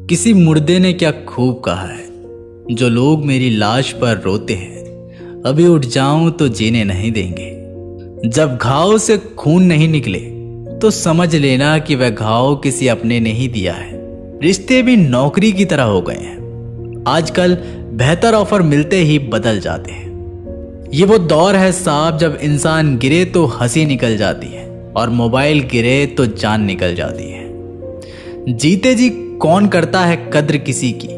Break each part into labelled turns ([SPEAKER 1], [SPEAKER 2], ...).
[SPEAKER 1] किसी मुर्दे ने क्या खूब कहा है, जो लोग मेरी लाश पर रोते हैं, अभी उठ जाऊं तो जीने नहीं देंगे। जब घाव से खून नहीं निकले तो समझ लेना कि वह घाव किसी अपने ने ही दिया है। रिश्ते भी नौकरी की तरह हो गए हैं, आजकल बेहतर ऑफर मिलते ही बदल जाते हैं। ये वो दौर है साहब, जब इंसान गिरे तो हंसी निकल जाती है और मोबाइल गिरे तो जान निकल जाती है। जीते जी कौन करता है कद्र किसी की,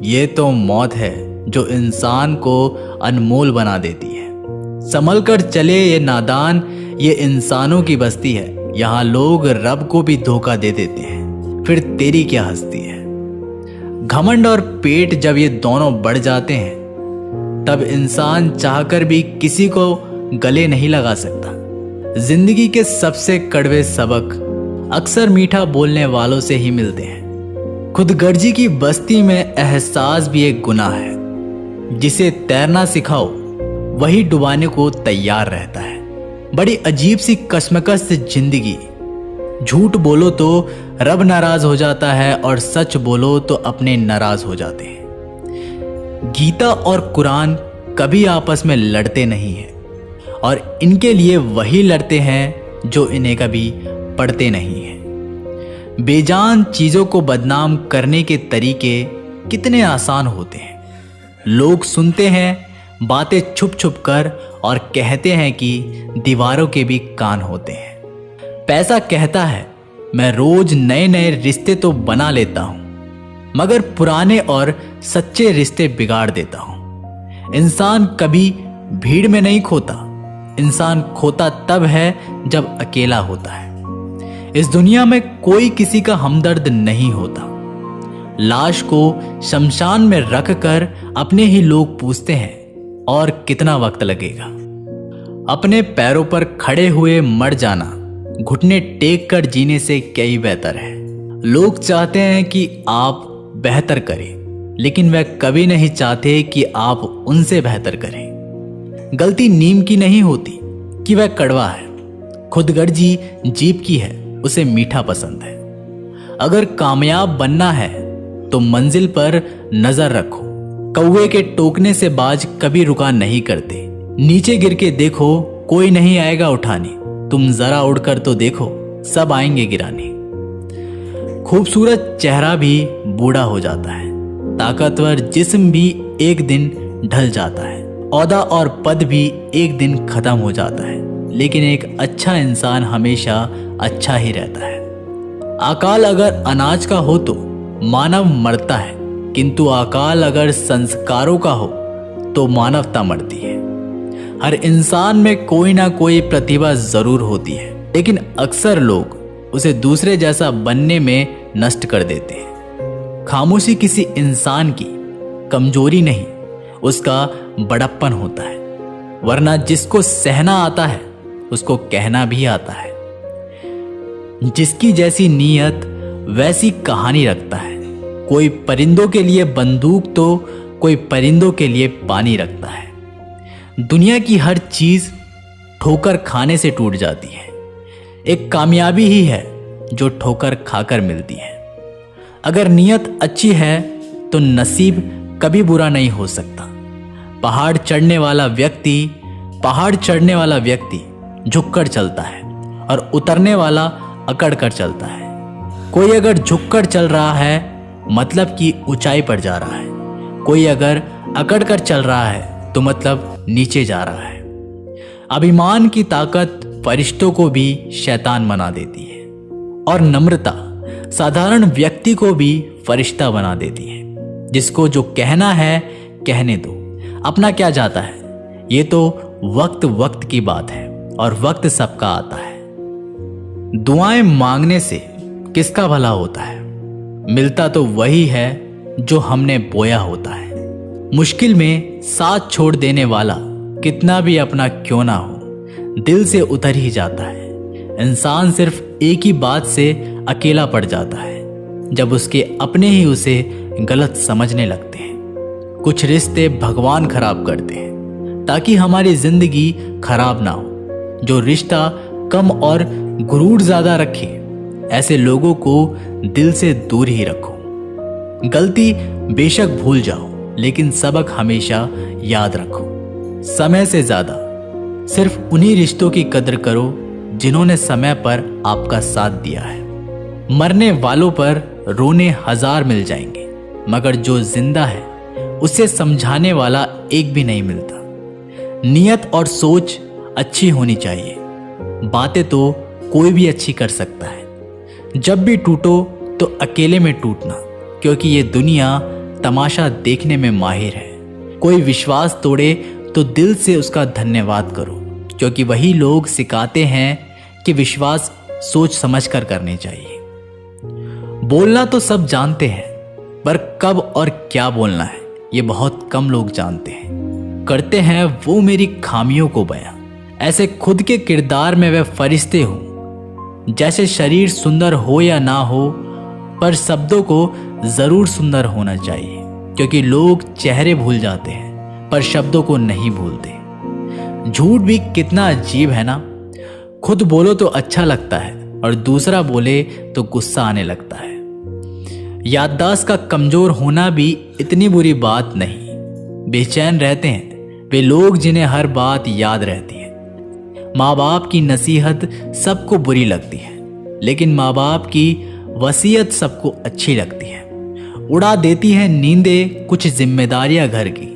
[SPEAKER 1] ये तो मौत है जो इंसान को अनमोल बना देती है। संभल कर चले ये नादान, ये इंसानों की बस्ती है, यहाँ लोग रब को भी धोखा दे देते हैं, फिर तेरी क्या हस्ती है। घमंड और पेट जब ये दोनों बढ़ जाते हैं तब इंसान चाहकर भी किसी को गले नहीं लगा सकता। जिंदगी के सबसे कड़वे सबक अक्सर मीठा बोलने वालों से ही मिलते हैं। खुदगर्जी की बस्ती में एहसास भी एक गुनाह है। जिसे तैरना सिखाओ वही डुबाने को तैयार रहता है। बड़ी अजीब सी कश्मकश से जिंदगी। झूठ बोलो तो रब नाराज हो जाता है और सच बोलो तो अपने नाराज हो जाते हैं। गीता और कुरान कभी आपस में लड़ते नहीं हैं और इनके लिए वही लड़ते हैं जो इन्हें कभी पढ़ते नहीं हैं। बेजान चीजों को बदनाम करने के तरीके कितने आसान होते हैं। लोग सुनते हैं बातें छुप छुप कर और कहते हैं कि दीवारों के भी कान होते हैं। पैसा कहता है मैं रोज नए नए रिश्ते तो बना लेता हूं, मगर पुराने और सच्चे रिश्ते बिगाड़ देता हूं। इंसान कभी भीड़ में नहीं खोता, इंसान खोता तब है जब अकेला होता है। इस दुनिया में कोई किसी का हमदर्द नहीं होता। लाश को शमशान में रख कर अपने ही लोग पूछते हैं और कितना वक्त लगेगा। अपने पैरों पर खड़े हुए मर जाना घुटने टेक कर जीने से कई बेहतर है। लोग चाहते हैं कि आप बेहतर करें, लेकिन वह कभी नहीं चाहते कि आप उनसे बेहतर करें। गलती नीम की नहीं होती कि वह कड़वा है, खुदगर्जी जीभ की है, उसे मीठा पसंद है। अगर कामयाब बनना है तो मंजिल पर नजर रखो। कौवे के टोकने से बाज कभी रुका नहीं करते। नीचे गिर के देखो, कोई नहीं आएगा उठाने। तुम जरा उड़कर तो देखो, सब आएंगे गिराने। खूबसूरत चेहरा भी बूढ़ा हो जाता है, ताकतवर जिस्म भी एक दिन ढल जाता है, औहदा और पद भी एक दिन खत्म हो जाता है, लेकिन एक अच्छा इंसान हमेशा अच्छा ही रहता है। अकाल अगर अनाज का हो तो मानव मरता है, किंतु अकाल अगर संस्कारों का हो तो मानवता मरती है। हर इंसान में कोई ना कोई प्रतिभा जरूर होती है, लेकिन अक्सर लोग उसे दूसरे जैसा बनने में नष्ट कर देते हैं। खामोशी किसी इंसान की कमजोरी नहीं, उसका बड़प्पन होता है, वरना जिसको सहना आता है उसको कहना भी आता है। जिसकी जैसी नीयत वैसी कहानी रखता है। कोई परिंदों के लिए बंदूक तो कोई परिंदों के लिए पानी रखता है। दुनिया की हर चीज ठोकर खाने से टूट जाती है। एक कामयाबी ही है जो ठोकर खाकर मिलती है। अगर नीयत अच्छी है तो नसीब कभी बुरा नहीं हो सकता। पहाड़ चढ़ने वाला व्यक्ति झुककर चलता है और उतरने वाला अकड़ कर चलता है। कोई अगर झुककर चल रहा है मतलब कि ऊंचाई पर जा रहा है, कोई अगर अकड़ कर चल रहा है तो मतलब नीचे जा रहा है। अभिमान की ताकत फरिश्तों को भी शैतान बना देती है और नम्रता साधारण व्यक्ति को भी फरिश्ता बना देती है। जिसको जो कहना है कहने दो, अपना क्या जाता है। ये तो वक्त की बात है और वक्त सबका आता है। दुआएं मांगने से किसका भला होता है, मिलता तो वही है जो हमने बोया होता है। मुश्किल में साथ छोड़ देने वाला कितना भी अपना क्यों ना हो, दिल से उतर ही जाता है। इंसान सिर्फ एक ही बात से अकेला पड़ जाता है, जब उसके अपने ही उसे गलत समझने लगते हैं। कुछ रिश्ते भगवान खराब करते हैं ताकि हमारी जिंदगी खराब ना हो। जो रिश्ता कम और गुरूर ज्यादा रखे, ऐसे लोगों को दिल से दूर ही रखो। गलती बेशक भूल जाओ, लेकिन सबक हमेशा याद रखो। समय से ज्यादा सिर्फ उन्हीं रिश्तों की कदर करो जिन्होंने समय पर आपका साथ दिया है। मरने वालों पर रोने हजार मिल जाएंगे, मगर जो जिंदा है उसे समझाने वाला एक भी नहीं मिलता। नियत और सोच अच्छी होनी चाहिए। बातें तो कोई भी अच्छी कर सकता है। जब भी टूटो तो अकेले में टूटना, क्योंकि ये दुनिया तमाशा देखने में माहिर है। कोई विश्वास तोड़े तो दिल से उसका धन्यवाद करो, क्योंकि वही लोग सिखाते हैं कि विश्वास सोच समझकर करने चाहिए। बोलना तो सब जानते हैं, पर कब और क्या बोलना है ये बहुत कम लोग जानते हैं। करते हैं वो मेरी खामियों को बयां, ऐसे खुद के किरदार में वे फरिश्ते हों। जैसे शरीर सुंदर हो या ना हो, पर शब्दों को जरूर सुंदर होना चाहिए, क्योंकि लोग चेहरे भूल जाते हैं पर शब्दों को नहीं भूलते। झूठ भी कितना अजीब है ना। खुद बोलो तो अच्छा लगता है और दूसरा बोले तो गुस्सा आने लगता है। याददाश्त का कमजोर होना भी इतनी बुरी बात नहीं। बेचैन रहते हैं वे लोग जिन्हें हर बात याद रहती है। माँ बाप की नसीहत सबको बुरी लगती है, लेकिन माँ बाप की वसीयत सबको अच्छी लगती है। उड़ा देती है नींदें कुछ जिम्मेदारियां घर की।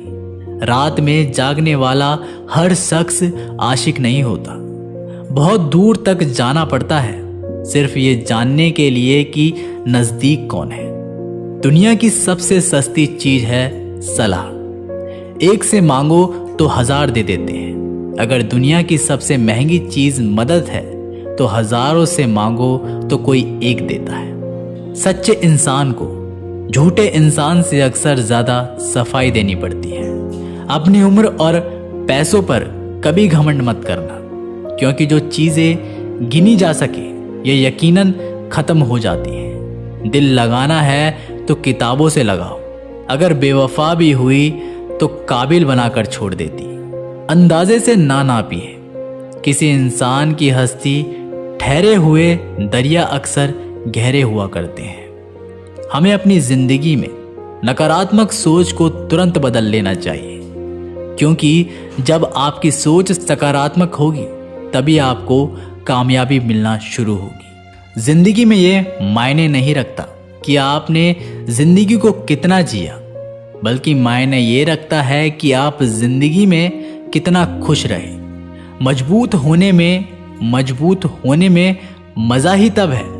[SPEAKER 1] रात में जागने वाला हर शख्स आशिक नहीं होता। बहुत दूर तक जाना पड़ता है सिर्फ ये जानने के लिए कि नजदीक कौन है। दुनिया की सबसे सस्ती चीज है सलाह। एक से मांगो तो 1000 दे देते हैं। अगर दुनिया की सबसे महंगी चीज मदद है तो हजारों से मांगो तो कोई एक देता है। सच्चे इंसान को झूठे इंसान से अक्सर ज्यादा सफाई देनी पड़ती है। अपनी उम्र और पैसों पर कभी घमंड मत करना, क्योंकि जो चीजें गिनी जा सके ये यकीनन खत्म हो जाती हैं। दिल लगाना है तो किताबों से लगाओ। अगर बेवफा भी हुई तो काबिल बनाकर छोड़ देती। अंदाजे से ना नापिए किसी इंसान की हस्ती। ठहरे हुए दरिया अक्सर गहरे हुआ करते हैं। हमें अपनी जिंदगी में नकारात्मक सोच को तुरंत बदल लेना चाहिए, क्योंकि जब आपकी सोच सकारात्मक होगी तभी आपको कामयाबी मिलना शुरू होगी। जिंदगी में ये मायने नहीं रखता कि आपने जिंदगी को कितना जिया, बल्कि मायने ये रखता है कि आप जिंदगी में कितना खुश रहे। मजबूत होने में मजा ही तब है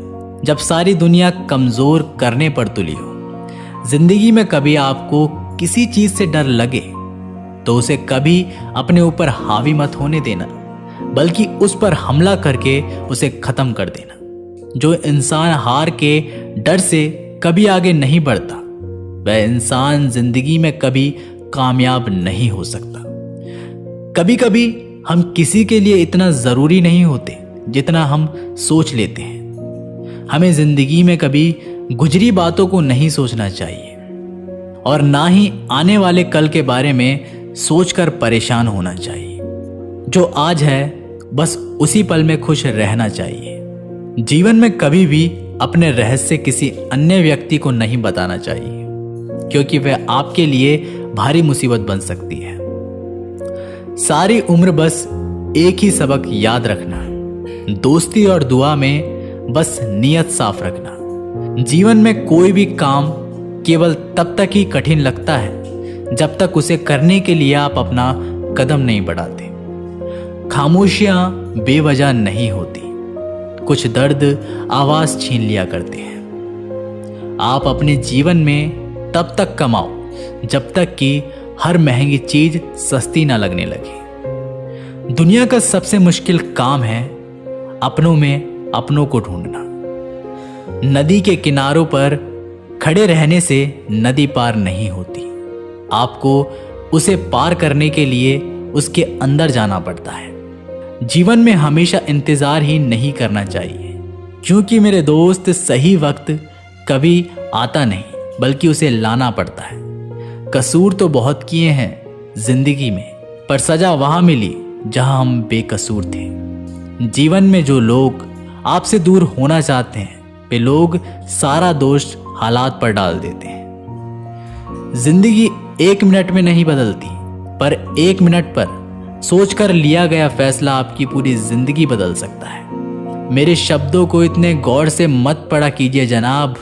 [SPEAKER 1] जब सारी दुनिया कमजोर करने पर तुली हो। जिंदगी में कभी आपको किसी चीज से डर लगे तो उसे कभी अपने ऊपर हावी मत होने देना, बल्कि उस पर हमला करके उसे खत्म कर देना। जो इंसान हार के डर से कभी आगे नहीं बढ़ता, वह इंसान जिंदगी में कभी कामयाब नहीं हो सकता। कभी कभी हम किसी के लिए इतना जरूरी नहीं होते जितना हम सोच लेते हैं। हमें जिंदगी में कभी गुजरी बातों को नहीं सोचना चाहिए और ना ही आने वाले कल के बारे में सोचकर परेशान होना चाहिए। जो आज है बस उसी पल में खुश रहना चाहिए। जीवन में कभी भी अपने रहस्य किसी अन्य व्यक्ति को नहीं बताना चाहिए, क्योंकि वह आपके लिए भारी मुसीबत बन सकती है। सारी उम्र बस एक ही सबक याद रखना, दोस्ती और दुआ में बस नियत साफ रखना। जीवन में कोई भी काम केवल तब तक ही कठिन लगता है जब तक उसे करने के लिए आप अपना कदम नहीं बढ़ाते। खामोशियां बेवजह नहीं होती, कुछ दर्द आवाज छीन लिया करते हैं। आप अपने जीवन में तब तक कमाओ जब तक कि हर महंगी चीज सस्ती ना लगने लगे। दुनिया का सबसे मुश्किल काम है अपनों में अपनों को ढूंढना। नदी के किनारों पर खड़े रहने से नदी पार नहीं होती। आपको उसे पार करने के लिए उसके अंदर जाना पड़ता है। जीवन में हमेशा इंतजार ही नहीं करना चाहिए, क्योंकि मेरे दोस्त सही वक्त कभी आता नहीं, बल्कि उसे लाना पड़ता है। कसूर तो बहुत किए हैं जिंदगी में, पर सजा वहां मिली जहां हम बेकसूर थे। जीवन में जो लोग आपसे दूर होना चाहते हैं वे लोग सारा दोष हालात पर डाल देते हैं। जिंदगी 1 मिनट में नहीं बदलती, पर 1 मिनट पर सोचकर लिया गया फैसला आपकी पूरी जिंदगी बदल सकता है। मेरे शब्दों को इतने गौर से मत पढ़ा कीजिए जनाब।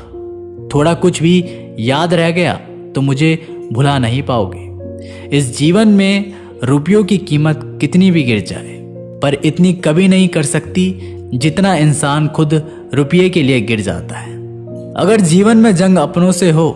[SPEAKER 1] थोड़ा कुछ भी याद रह गया तो मुझे भुला नहीं पाओगे। इस जीवन में रुपयों की कीमत कितनी भी गिर जाए, पर इतनी कभी नहीं कर सकती जितना इंसान खुद रुपये के लिए गिर जाता है। अगर जीवन में जंग अपनों से हो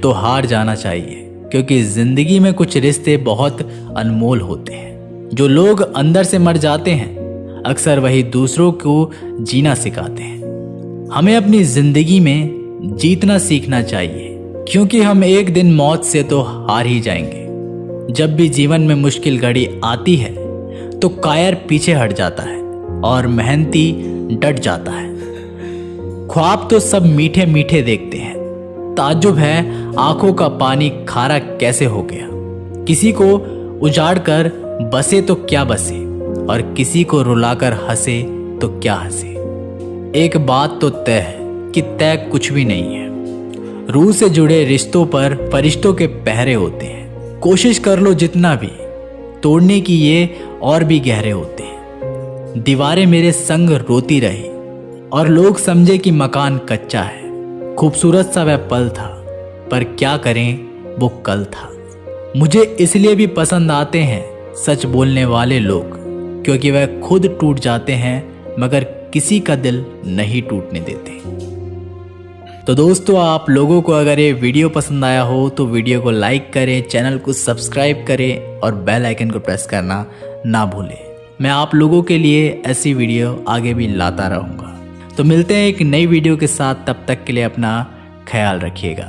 [SPEAKER 1] तो हार जाना चाहिए, क्योंकि जिंदगी में कुछ रिश्ते बहुत अनमोल होते हैं। जो लोग अंदर से मर जाते हैं अक्सर वही दूसरों को जीना सिखाते हैं। हमें अपनी जिंदगी में जीतना सीखना चाहिए, क्योंकि हम एक दिन मौत से तो हार ही जाएंगे। जब भी जीवन में मुश्किल घड़ी आती है तो कायर पीछे हट जाता है और मेहनती डट जाता है। ख्वाब तो सब मीठे मीठे देखते हैं, ताज्जुब है आंखों का पानी खारा कैसे हो गया। किसी को उजाड़ कर बसे तो क्या बसे, और किसी को रुलाकर हंसे तो क्या हंसे। एक बात तो तय है कि तय कुछ भी नहीं है। रूह से जुड़े रिश्तों पर फरिश्तों के पहरे होते हैं। कोशिश कर लो जितना भी, तोड़ने की ये और भी गहरे होते हैं। दीवारें मेरे संग रोती रही और लोग समझे कि मकान कच्चा है। खूबसूरत सा वह पल था, पर क्या करें वो कल था। मुझे इसलिए भी पसंद आते हैं सच बोलने वाले लोग, क्योंकि वह खुद टूट जाते हैं मगर किसी का दिल नहीं टूटने देते। तो दोस्तों, आप लोगों को अगर ये वीडियो पसंद आया हो तो वीडियो को लाइक करें, चैनल को सब्सक्राइब करें और बेल आइकन को प्रेस करना ना भूलें। मैं आप लोगों के लिए ऐसी वीडियो आगे भी लाता रहूँगा। तो मिलते हैं एक नई वीडियो के साथ, तब तक के लिए अपना ख्याल रखिएगा।